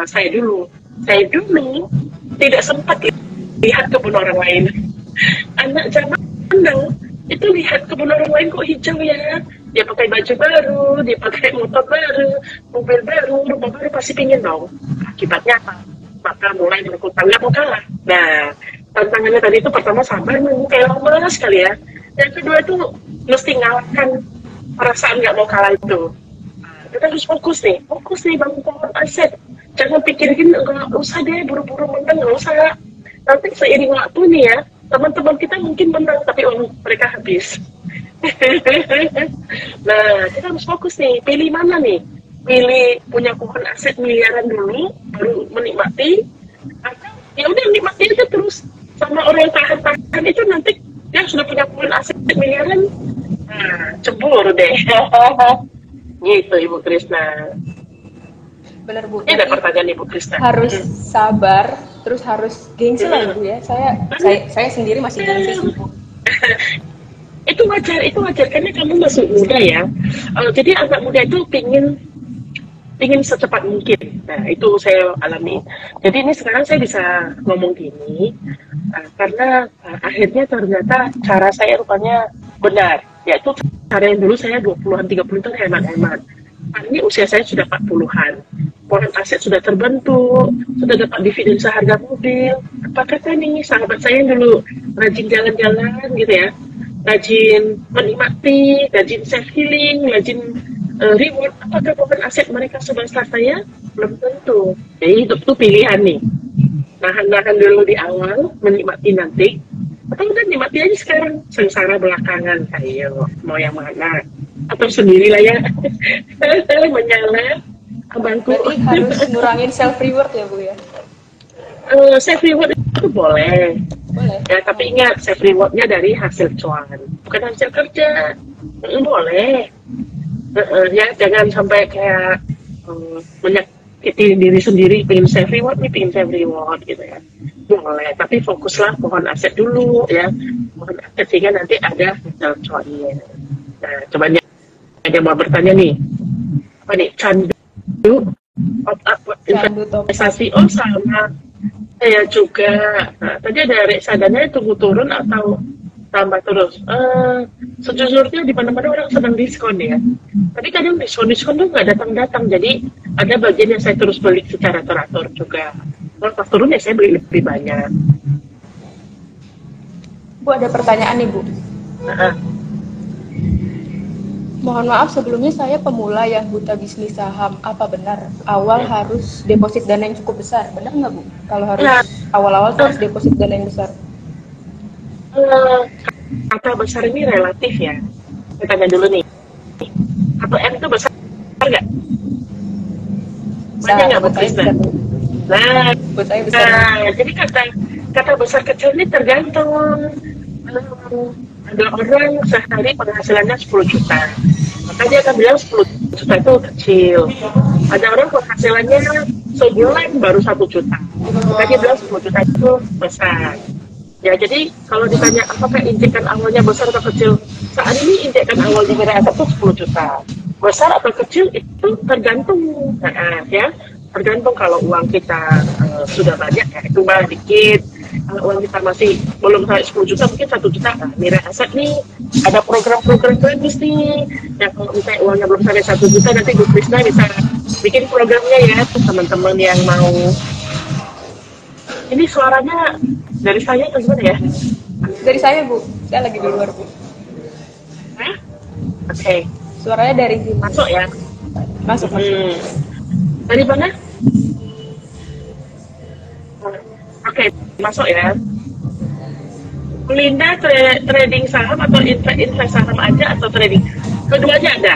saya dulu. Saya dulu tidak sempat lihat kebun orang lain. Anak zaman now itu lihat kebun orang lain kok hijau ya. Dia pakai baju baru, dia pakai motor baru, mobil baru, rumah baru, pasti pingin dong. Akibatnya apa? Maka mulai berhutang, nggak mau kalah. Nah, tantangannya tadi itu pertama sabar, kayak lama sekali ya. Yang kedua itu mesti ngalahkan perasaan nggak mau kalah itu. Kita harus fokus nih bangun pohon aset. Jangan pikirin nggak usah deh buru-buru menang, nggak usah. Nanti seiring waktu nih ya, teman-teman kita mungkin menang tapi mereka habis. Nah, kita harus fokus nih, pilih mana nih? Pilih punya pohon aset miliaran dulu, baru menikmati, atau ya udah nikmati aja terus. Sama orang yang tahan itu nanti dia sudah punya pohon aset miliaran, nah cemburu deh. Gitu Ibu Krisna. Bener Bu. Ini ada pertanyaan Ibu Krisna. Harus sabar, terus harus gengsi lah Bu ya. Saya sendiri masih gengsi sih Bu. Itu wajar karena kamu masih muda ya. Jadi anak muda itu pingin secepat mungkin. Nah itu saya alami. Jadi ini sekarang saya bisa ngomong gini karena akhirnya ternyata cara saya rupanya benar. Yaitu cara yang dulu saya 20-an 30 itu hemat-hemat. Ini usia saya sudah 40-an. Pohon aset sudah terbentuk, sudah dapat dividen seharga mobil. Apa kata nih sahabat saya yang dulu rajin jalan-jalan gitu ya, rajin menikmati, rajin self healing, rajin reward. Apakah pohon aset mereka sebesar saya? Belum tentu. Jadi hidup itu pilihan nih. Nahan-nahan dulu di awal, menikmati nanti. Atau udah nikmati aja sekarang, sengsara belakangan. Ayo, mau yang mana? Atau sendirilah ya, menyala. Abangku. Berarti harus ngurangin self reward ya Bu ya? Self reward itu boleh, Boleh. Ya, tapi ingat, save reward-nya dari hasil cuan, bukan hasil kerja. Boleh. Ya, jangan sampai kayak menyakiti diri sendiri, pengen save reward gitu ya. Boleh, tapi fokuslah pohon aset dulu ya. Pohon aset sehingga nanti ada hasil cuannya. Nah, coba ada mau bertanya nih. Apa nih? Candu investasi sama saya juga. Nah, tadi ada reksadana tunggu turun atau tambah terus. Sejujurnya di mana-mana orang sedang diskon ya. Tapi kadang diskon tuh nggak datang-datang. Jadi ada bagian yang saya terus beli secara teratur juga. Kalau pas turun ya saya beli lebih banyak. Bu, ada pertanyaan nih Bu. Mohon maaf sebelumnya saya pemula yang buta bisnis saham. Apa benar awal harus deposit dana yang cukup besar? Benar nggak Bu? Kalau harus awal-awal harus deposit dana yang besar? Kata besar ini relatif ya. Saya tanya dulu nih. Atau M itu besar nggak? Banyak nggak Bu Krista? Nah, jadi kata besar kecil ini tergantung. Ada orang sehari penghasilannya 10 juta, maka dia akan bilang 10 juta itu kecil. Ada orang penghasilannya sebulan baru 1 juta, maka dia bilang 10 juta itu besar. Ya, jadi kalau ditanya apakah injekan awalnya besar atau kecil, saat ini injekan awal di Mira Asset itu 10 juta. Besar atau kecil itu tergantung, ya. Tergantung kalau uang kita sudah banyak ya itu malah dikit. Kalau uang kita masih belum sampai 10 juta mungkin 1 juta. Nah, Mira Asset nih ada program-program bagus nih. Ya kalau misalnya uangnya belum sampai 1 juta nanti Bu Krishna bisa bikin programnya ya teman-teman yang mau. Ini suaranya dari saya atau gimana ya? Dari saya Bu, saya lagi di luar Bu. Oke. Suaranya dari sini. Masuk ya? Masuk. Dari mana? Oke, masuk ya. Linda trading saham atau invest saham aja atau trading? Keduanya ada.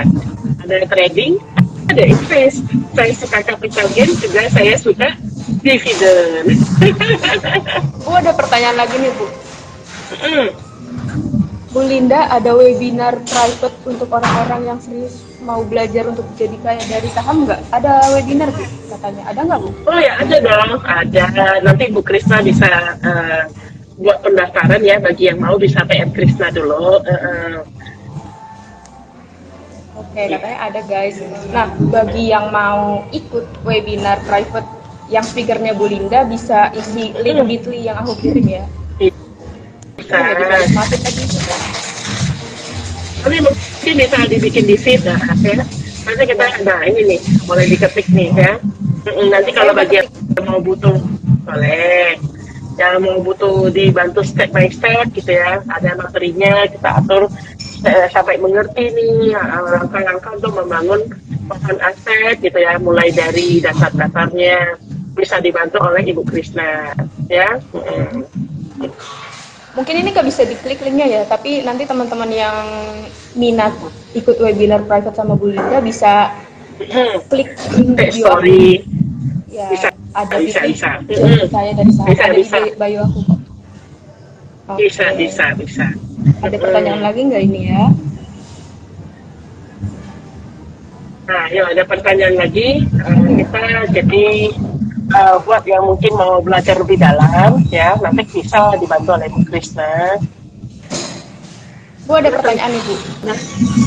Ada trading, ada invest. Saya suka capital gain, juga saya suka dividen. Bu, ada pertanyaan lagi nih Bu. Bu Linda, ada webinar private untuk orang-orang yang serius mau belajar untuk jadi kaya dari saham nggak? Ada webinar Bu katanya, ada nggak Bu? Oh ya, ada dong, ada. Nanti Bu Krishna bisa buat pendaftaran ya, bagi yang mau bisa PM Krishna dulu. Oke, katanya ada guys. Nah, bagi yang mau ikut webinar private yang speakernya Bu Linda bisa isi link Bitly yang aku kirim ya. Bisa. Tapi mungkin bisa dibikin di feed ya. Nanti kita ada ini nih, boleh diketik nih ya. Nanti kalau bagi yang mau butuh boleh. Yang mau butuh dibantu step by step gitu ya, ada materinya kita atur sampai mengerti nih langkah-langkah untuk membangun pohon aset gitu ya, mulai dari dasar-dasarnya bisa dibantu oleh Ibu Krishna ya. Mungkin ini nggak bisa diklik linknya ya, tapi nanti teman-teman yang minat ikut webinar private sama Bu Linda bisa klik link video story. Ya, Bisa, ada bisa. saya dari saham, ada Bisa. di bio aku kok. Bisa. Ada pertanyaan lagi nggak ini ya? Nah, yuk ada pertanyaan lagi. Kita jadi buat yang mungkin mau belajar lebih dalam ya, nanti bisa dibantu oleh Bu Krishna. Bu, ada pertanyaan nih Bu. Nah,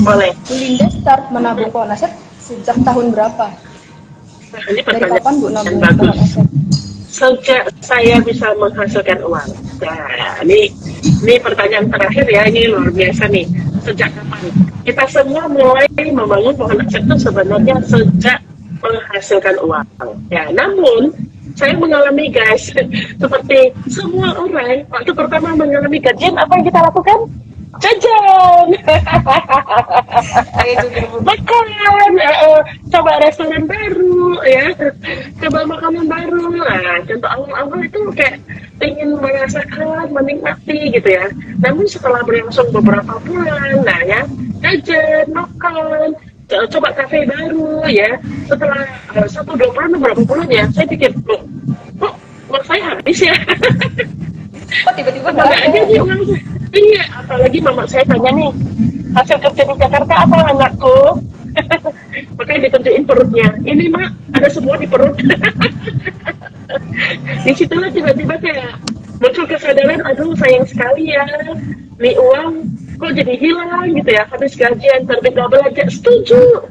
boleh. Bu Linda start menabung pohon aset sejak tahun berapa? Nah, ini Dari kapan Bu nabung bagus. pohon aset? Sejak saya bisa menghasilkan uang. Nah, ini pertanyaan terakhir ya, ini luar biasa nih. Sejak kapan? Kita semua mulai membangun pohon aset itu sebenarnya sejak menghasilkan uang. Ya, namun saya mengalami guys, seperti semua orang waktu pertama mengalami gajian, apa yang kita lakukan? Jajan, makan, coba restoran baru, ya, coba makanan baru. Nah, contoh awal-awal itu kayak ingin merasakan, menikmati gitu ya. Namun setelah berlangsung beberapa bulan, nah ya, jajan, makan, coba kafe baru ya. Setelah 1-2 bulan, berapa bulan ya, saya pikir, kok uang saya habis ya. Kok tiba-tiba nggak Kemana ada? aja nih uang saya? Iya, apalagi mama saya tanya nih, hasil kerja di Jakarta apa anakku? Makanya ditunjukin perutnya. Ini mak, ada semua di perut. Disitulah tiba-tiba kayak muncul kesadaran, aduh sayang sekali ya, nih uang kok jadi hilang gitu ya, habis gajian terbit nggak belajar, setuju.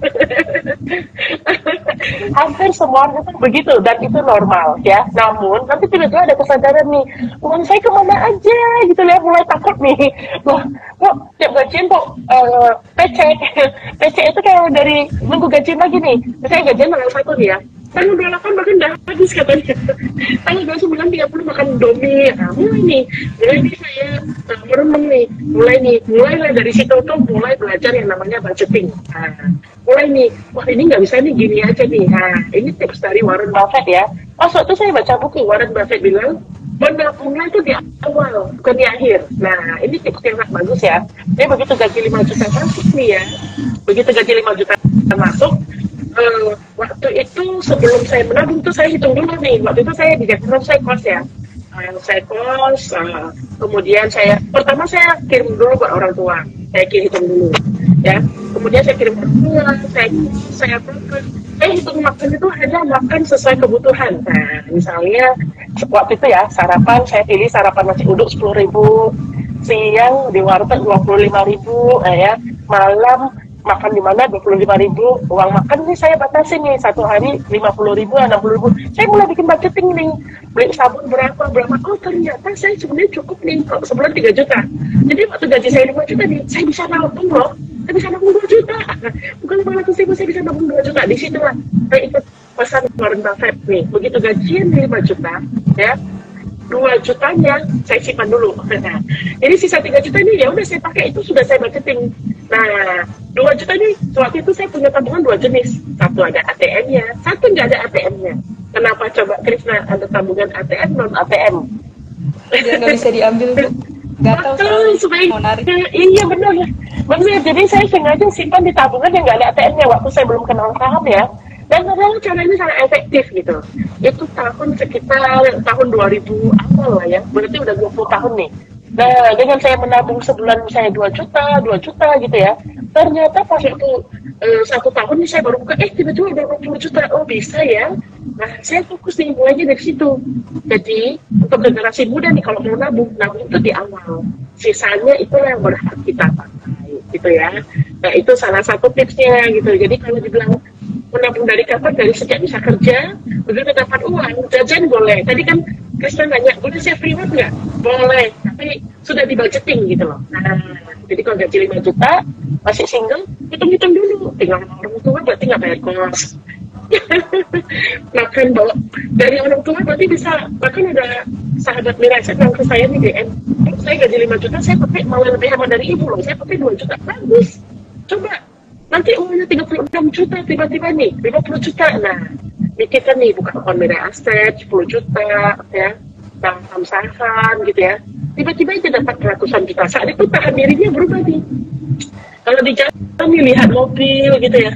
Hampir semua orang itu begitu dan itu normal ya. Namun nanti tiba-tiba ada kesadaran nih, uang saya kemana aja gitu ya, mulai takut nih. Wah, kok tiap gajian kok PC, PC itu kayak dari nunggu gajian lagi nih. Misalnya gajian tanggal 1 nih ya, tanggal 28 bahkan udah habis katanya. Tanggal 29, 30 makan Indomie. Nah, mulai nih saya merenung nih. Mulai dari situ tuh mulai belajar yang namanya budgeting. Nah, mulai nih, wah ini nggak bisa nih gini aja nih. Nah, ini tips dari Warren Buffett ya. Pas waktu saya baca buku, Warren Buffett bilang, menabungnya itu di awal, bukan di akhir. Nah, ini tips yang sangat bagus ya. Jadi begitu gaji 5 juta masuk nih ya, begitu gaji 5 juta masuk, waktu itu sebelum saya menabung tuh saya hitung dulu nih. Waktu itu saya di Jakarta saya kos ya. Saya kos, kemudian pertama saya kirim dulu buat orang tua. Saya hitung dulu, ya. Kemudian saya kirim orang tua, saya hitung makan itu hanya makan sesuai kebutuhan. Nah, misalnya waktu itu ya sarapan saya pilih sarapan nasi uduk 10.000, siang di warteg 25.000, ya. Malam makan di mana 25.000, uang makan nih saya batasi nih satu hari 50.000, 60.000. Saya mulai bikin budgeting nih, beli sabun berapa. Oh ternyata saya sebenarnya cukup nih kalau sebulan 3 juta. Jadi waktu gaji saya 5 juta nih, saya bisa nabung loh. Saya bisa nabung 2 juta, bukan 500.000, saya bisa nabung 2 juta. Di situ lah saya ikut pesan Warren Buffett nih, begitu gajian 5 juta ya, 2 jutanya saya simpan dulu. Nah, jadi sisa 3 juta ini ya udah saya pakai, itu sudah saya budgeting. Nah, 2 juta ini waktu itu saya punya tabungan 2 jenis. Satu ada ATM-nya, satu nggak ada ATM-nya. Kenapa coba Krisna ada tabungan ATM non ATM? Biar nggak bisa diambil Bu. Nggak tahu supaya mau narik. Iya benar. Jadi saya sengaja simpan di tabungan yang nggak ada ATM-nya waktu saya belum kenal saham ya. Dan memang cara ini sangat efektif gitu. Itu sekitar tahun 2000 awal lah ya. Berarti udah 20 tahun nih. Nah, dengan saya menabung sebulan misalnya 2 juta gitu ya. Ternyata pas waktu 1 tahun nih saya baru buka, tiba-tiba udah 20 juta. Oh bisa ya. Nah, saya fokus nih mulainya dari situ. Jadi, untuk generasi muda nih kalau mau nabung itu di awal. Sisanya itulah yang berhak kita pakai gitu ya. Nah, itu salah satu tipsnya gitu. Jadi kalau dibilang menabung dari kapan? Dari sejak bisa kerja, begitu dapat uang, jajan boleh. Tadi kan Krisna nanya, boleh save reward nggak? Boleh, tapi sudah di-budgeting gitu loh. Nah, jadi kalau gaji 5 juta, masih single, hitung-hitung dulu. Tinggal orang tua berarti nggak bayar kos. Makan bawa dari orang tua berarti bisa, bahkan ada sahabat Mira, saya bilang ke saya nih DM, saya gaji 5 juta, saya pakai malah lebih hemat dari ibu loh, saya pakai 2 juta, bagus. Coba nanti uangnya 36 juta tiba-tiba nih 50 juta. Nah, kita nih buka akun Mira Aset 10 juta ya, saham gitu ya, tiba-tiba itu dapat ratusan juta. Saat itu tahan dirinya berubah nih. Kalau di jalan nih lihat mobil gitu ya,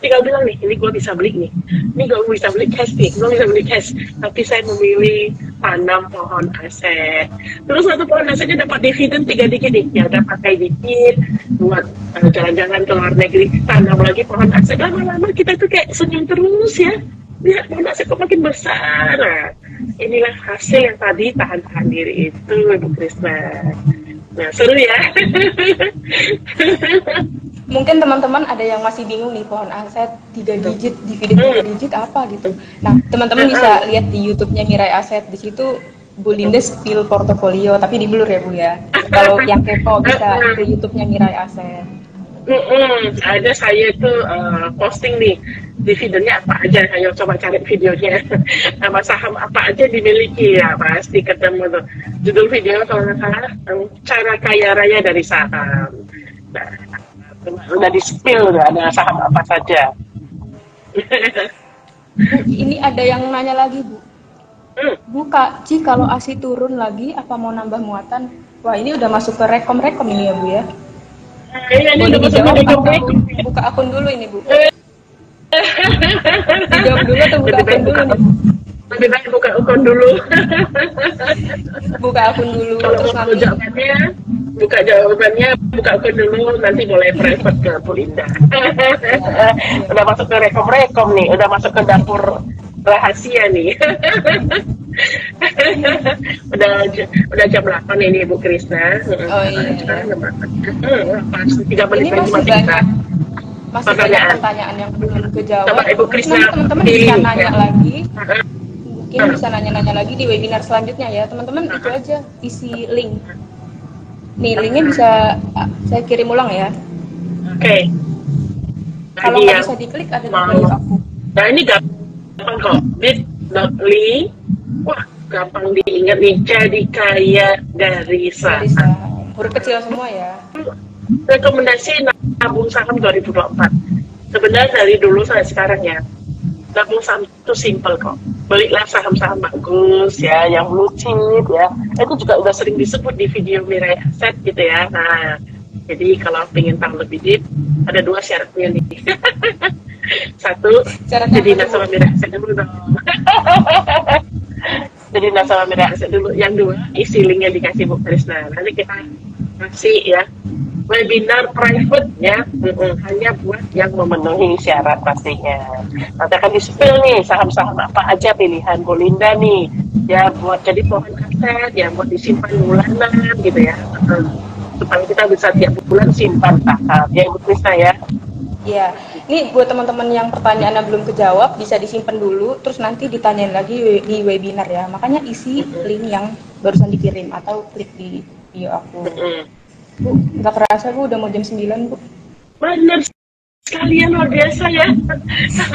tinggal bilang nih, ini gue bisa beli nih, ini gue bisa beli cash nih, gue bisa beli cash, tapi saya memilih tanam pohon aset. Terus satu pohon asetnya dapat dividen 3 dikit nih, ya udah pakai dikit buat jalan-jalan ke luar negeri, tanam lagi pohon aset. Lama-lama kita tuh kayak senyum terus ya, lihat pohon aset kok makin besar. Nah, inilah hasil yang tadi tahan-tahan diri itu, Ibu Krisna. Nah, seru ya. Mungkin teman-teman ada yang masih bingung nih, pohon aset 3 digit, dividen 3 digit apa gitu. Nah, teman-teman bisa lihat di YouTube-nya Mirai Aset. Di situ Bu Linda spill portofolio, tapi di blur ya Bu ya. Kalau yang kepo bisa ke YouTube-nya Mirai Aset. Ada saya itu posting nih dividennya apa aja, ayo coba cari videonya. Nama saham apa aja dimiliki ya, pasti ketemu tuh. Judul video kalau nggak salah cara kaya raya dari saham. Nah, udah di spill, udah ada saham apa saja. Ini ada yang nanya lagi Bu. Bu Kak Ci, kalau ASI turun lagi apa mau nambah muatan? Wah, ini udah masuk ke rekom ini ya Bu ya. Ini udah masuk ke rekom. Buka akun dulu ini Bu. Dijawab dulu atau buka akun dulu nih? lebih baik buka akun dulu. Buka akun dulu, Kalau terus mau nanti buka jawabannya, buka akun dulu, nanti boleh private ke Bu Linda. Udah masuk ke rekom-rekom nih, udah masuk ke dapur rahasia nih. udah jam 8 ini Bu Krisna. oh iya. Pas 3 menit Ini lagi masih kita. banyak pertanyaan yang belum kejawab. Coba Ibu Krisna Teman-teman bisa pilih, nanya ya. lagi. Mungkin bisa nanya-nanya lagi di webinar selanjutnya ya. Teman-teman itu aja isi link. Nih, linknya bisa saya kirim ulang ya. Oke. Kalau nggak bisa diklik ada di bio aku. Nah ini gampang kok. bit.ly. Wah, gampang diingat nih. Jadi kaya dari Jadi saham. huruf kecil semua ya. Rekomendasi nabung saham 2024. Sebenarnya dari dulu sampai sekarang ya, nabung saham itu simple kok. Belilah saham-saham bagus ya, yang blue chip ya. Itu juga udah sering disebut di video Mirai Aset gitu ya. Nah, jadi kalau pengen tahu lebih deep, ada 2 syaratnya nih. Satu, jadi nasabah Mirai Aset dulu dong. Jadi nasabah Mirai Aset dulu. Yang 2, isi linknya dikasih Bu Krisna. Nanti kita kasih ya webinar private ya, hanya buat yang memenuhi syarat pastinya. Nanti akan di-spill nih saham-saham apa aja pilihan Bu Linda nih ya, buat jadi pohon aset ya, buat disimpan bulanan gitu ya, supaya kita bisa tiap bulan simpan saham ya Ibu Krisna ya. Iya, ini buat teman-teman yang pertanyaannya belum kejawab bisa disimpan dulu, terus nanti ditanyain lagi di webinar ya. Makanya isi link yang barusan dikirim atau klik di bio aku. Bu, nggak kerasa Bu, udah mau jam 9 Bu. Bener sekalian, luar biasa ya.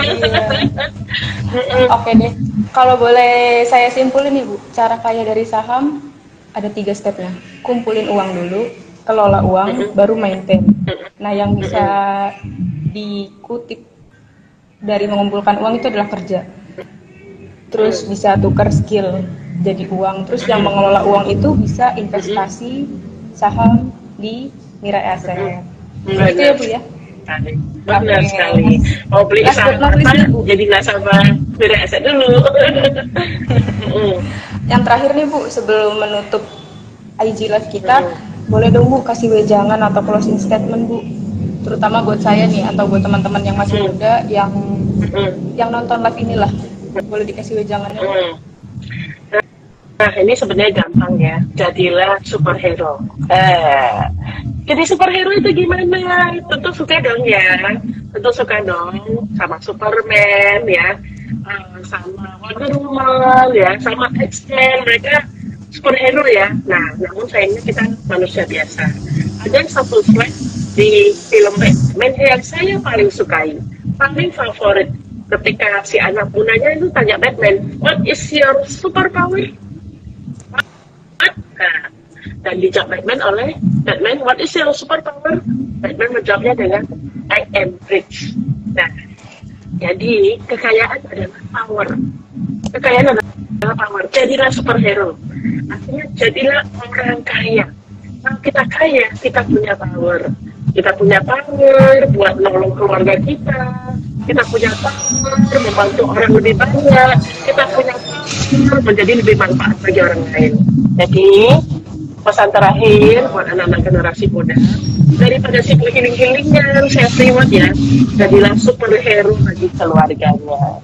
Iya. Oke deh, kalau boleh saya simpulin nih Bu, cara kaya dari saham ada 3 stepnya. Kumpulin uang dulu, kelola uang, baru maintain. Nah yang bisa dikutip dari mengumpulkan uang itu adalah kerja. Terus bisa tukar skill jadi uang. Terus yang mengelola uang itu bisa investasi saham di Mirai Aset. Gitu ya Bu ya? Benar sekali. Mau beli saham apa, jadi nasabah Mirai Aset dulu. Yang terakhir nih Bu, sebelum menutup IG Live kita, boleh dong Bu kasih wejangan atau closing statement Bu, terutama buat saya nih atau buat teman-teman yang masih muda yang nonton live inilah, boleh dikasih wejangannya Bu? Nah ini sebenarnya gampang ya, jadilah superhero. Jadi superhero itu gimana? Tentu suka dong ya, tentu suka dong sama Superman ya, sama Wonder Woman ya, sama X-Men, mereka superhero ya. Nah, namun sayangnya kita manusia biasa. Ada satu slide di film Batman yang saya paling sukai, paling favorit. Ketika si anak munanya itu tanya Batman, what is your superpower? Nah, dan dijawab Batman oleh Batman, what is your superpower? Batman menjawabnya dengan I am rich. Nah, jadi kekayaan adalah power. Kekayaan adalah power. Jadilah superhero. Artinya jadilah orang kaya. Kalau kita kaya, kita punya power. Kita punya power buat nolong keluarga kita. Kita punya power membantu orang lebih banyak. Kita punya power menjadi lebih manfaat bagi orang lain. Jadi pesan terakhir buat anak-anak generasi muda, daripada simple healing-healingnya, saya reward ya, jadilah superhero bagi keluarganya.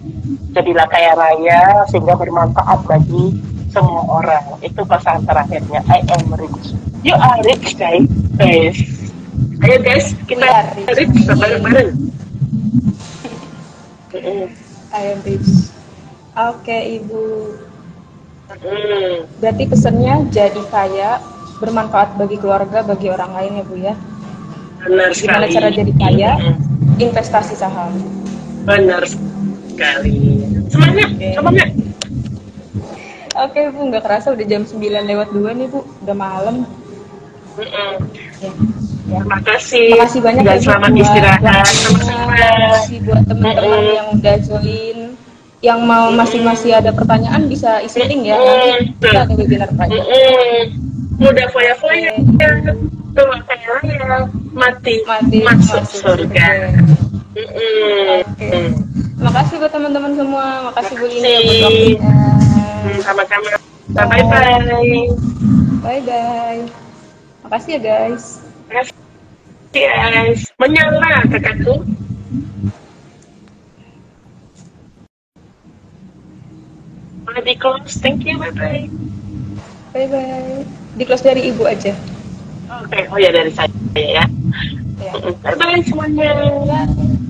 Jadilah kaya raya sehingga bermanfaat bagi semua orang. Itu pesan terakhirnya. I am rich. You are rich, guys. Ayo guys, kita rich bareng-bareng. I am rich. Oke Ibu. Berarti pesannya jadi kaya, bermanfaat bagi keluarga, bagi orang lain ya Bu ya. Benar Gimana sekali. cara jadi kaya? Investasi saham. Benar sekali. Semangat, semangat. Oke Bu, nggak kerasa udah jam 9:02 nih Bu, udah malam. Ya. Terima kasih. Terima kasih banyak dan ya, selamat buat istirahat. Terima kasih buat teman-teman yang udah join. Yang mau masih ada pertanyaan bisa isi link ya. Nanti kita ada webinar private. Mudah foya-foya. Tua kaya mati masuk surga. Oke. Terima makasih buat teman-teman semua. Makasih Bu Lini buat Makasih. waktunya. Sama-sama. Bye-bye. Bye-bye. Makasih ya guys. Makasih guys. Menyala kakakku. Di close. Thank you. Bye-bye. Bye-bye. Di close dari Ibu aja. Oke. Oh ya, dari saya ya. Ya. Bye-bye semuanya. Bye.